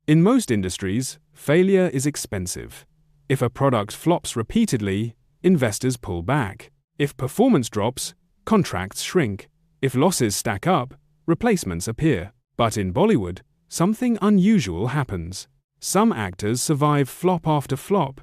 In most industries, failure is expensive. If a product flops repeatedly, investors pull back. If performance drops, contracts shrink. If losses stack up, replacements appear. But in Bollywood, something unusual happens. Some actors survive flop after flop,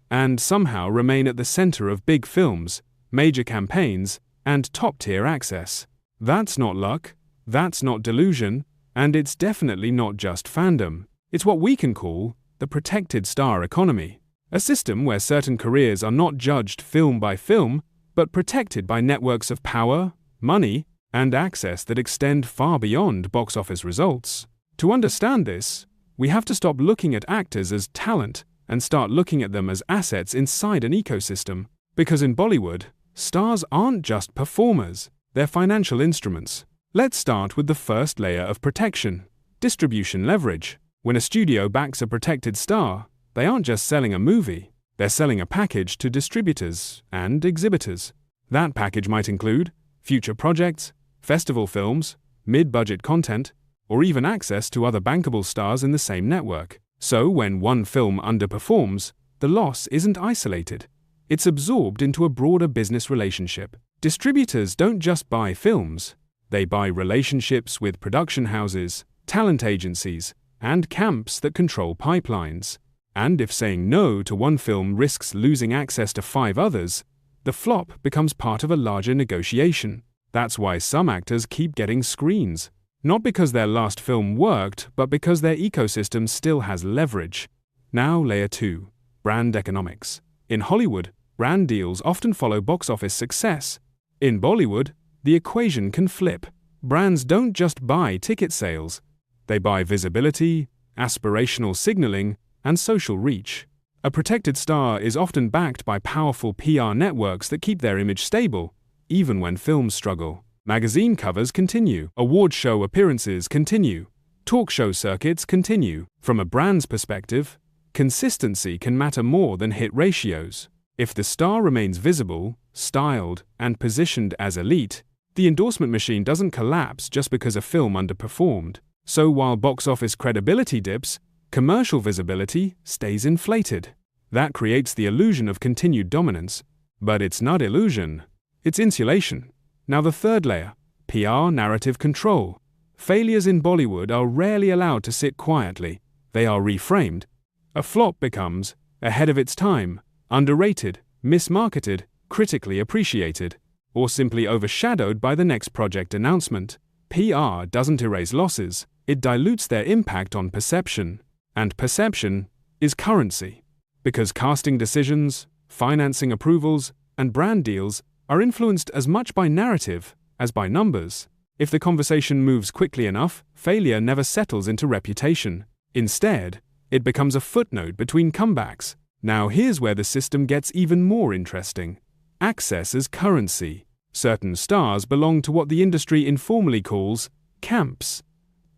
and somehow remain at the center of big films, major campaigns, and top-tier access. That's not luck, that's not delusion, and it's definitely not just fandom. It's what we can call the protected star economy, a system where certain careers are not judged film by film, but protected by networks of power, money, and access that extend far beyond box office results. To understand this, we have to stop looking at actors as talent and start looking at them as assets inside an ecosystem. Because in Bollywood, stars aren't just performers, they're financial instruments. Let's start with the first layer of protection: distribution leverage. When a studio backs a protected star, they aren't just selling a movie, they're selling a package to distributors and exhibitors. That package might include future projects, festival films, mid-budget content, or even access to other bankable stars in the same network. So when one film underperforms, the loss isn't isolated. It's absorbed into a broader business relationship. Distributors don't just buy films, they buy relationships with production houses, talent agencies, and camps that control pipelines. And if saying no to one film risks losing access to 5 others, the flop becomes part of a larger negotiation. That's why some actors keep getting screens. Not because their last film worked, but because their ecosystem still has leverage. Now, layer 2. Brand economics. In Hollywood, brand deals often follow box office success. In Bollywood, the equation can flip. Brands don't just buy ticket sales. They buy visibility, aspirational signaling, and social reach. A protected star is often backed by powerful PR networks that keep their image stable, even when films struggle. Magazine covers continue, award show appearances continue, talk show circuits continue. From a brand's perspective, consistency can matter more than hit ratios. If the star remains visible, styled, and positioned as elite, the endorsement machine doesn't collapse just because a film underperformed. So while box office credibility dips, commercial visibility stays inflated. That creates the illusion of continued dominance. But it's not illusion, it's insulation. Now the third layer, PR narrative control. Failures in Bollywood are rarely allowed to sit quietly. They are reframed. A flop becomes ahead of its time, underrated, mismarketed, critically appreciated, or simply overshadowed by the next project announcement. PR doesn't erase losses, it dilutes their impact on perception. And perception is currency. Because casting decisions, financing approvals, and brand deals are influenced as much by narrative as by numbers. If the conversation moves quickly enough, failure never settles into reputation. Instead, it becomes a footnote between comebacks. Now here's where the system gets even more interesting. Access as currency. Certain stars belong to what the industry informally calls camps.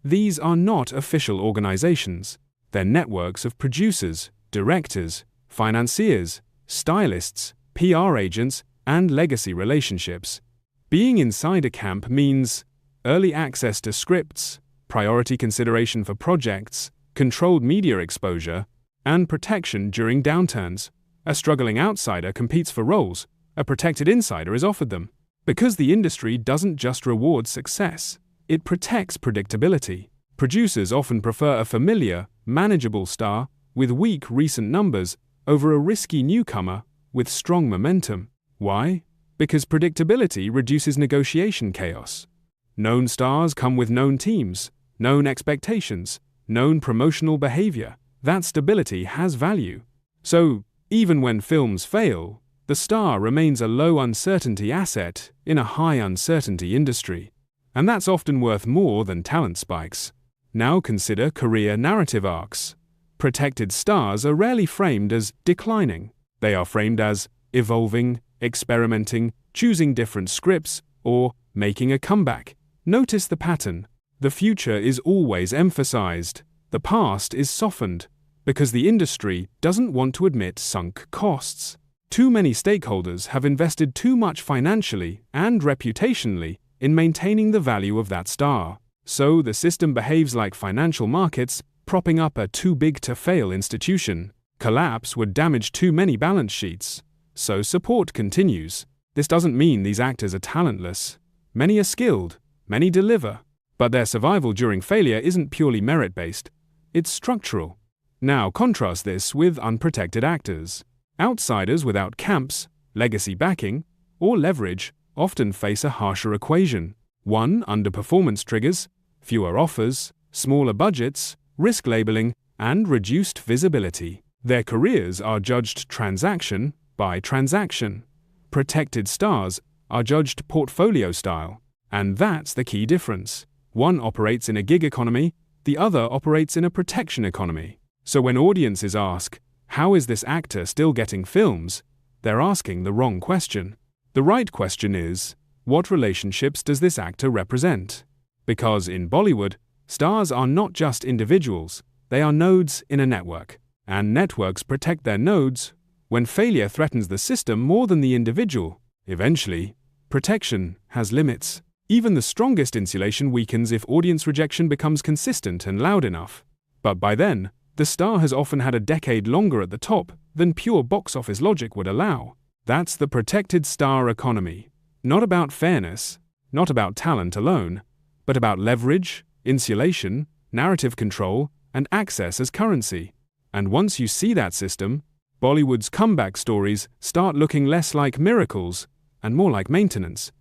These are not official organizations. They're networks of producers, directors, financiers, stylists, PR agents, and legacy relationships. Being inside a camp means early access to scripts, priority consideration for projects, controlled media exposure, and protection during downturns. A struggling outsider competes for roles, a protected insider is offered them. Because the industry doesn't just reward success, it protects predictability. Producers often prefer a familiar, manageable star with weak recent numbers over a risky newcomer with strong momentum. Why? Because predictability reduces negotiation chaos. Known stars come with known teams, known expectations, known promotional behavior. That stability has value. So, even when films fail, the star remains a low uncertainty asset in a high uncertainty industry. And that's often worth more than talent spikes. Now consider career narrative arcs. Protected stars are rarely framed as declining. They are framed as evolving, experimenting, choosing different scripts, or making a comeback. Notice the pattern. The future is always emphasized. The past is softened, because the industry doesn't want to admit sunk costs. Too many stakeholders have invested too much financially and reputationally in maintaining the value of that star. So the system behaves like financial markets, propping up a too-big-to-fail institution. Collapse would damage too many balance sheets. So support continues. This doesn't mean these actors are talentless. Many are skilled, many deliver. But their survival during failure isn't purely merit-based. It's structural. Now contrast this with unprotected actors. Outsiders without camps, legacy backing, or leverage often face a harsher equation. One, underperformance triggers, fewer offers, smaller budgets, risk labeling, and reduced visibility. Their careers are judged transaction by transaction. Protected stars are judged portfolio style. And that's the key difference. One operates in a gig economy, the other operates in a protection economy. So when audiences ask, how is this actor still getting films? They're asking the wrong question. The right question is, what relationships does this actor represent? Because in Bollywood, stars are not just individuals, they are nodes in a network. And networks protect their nodes when failure threatens the system more than the individual. Eventually, protection has limits. Even the strongest insulation weakens if audience rejection becomes consistent and loud enough. But by then, the star has often had a decade longer at the top than pure box office logic would allow. That's the protected star economy. Not about fairness, not about talent alone, but about leverage, insulation, narrative control, and access as currency. And once you see that system, Bollywood's comeback stories start looking less like miracles and more like maintenance.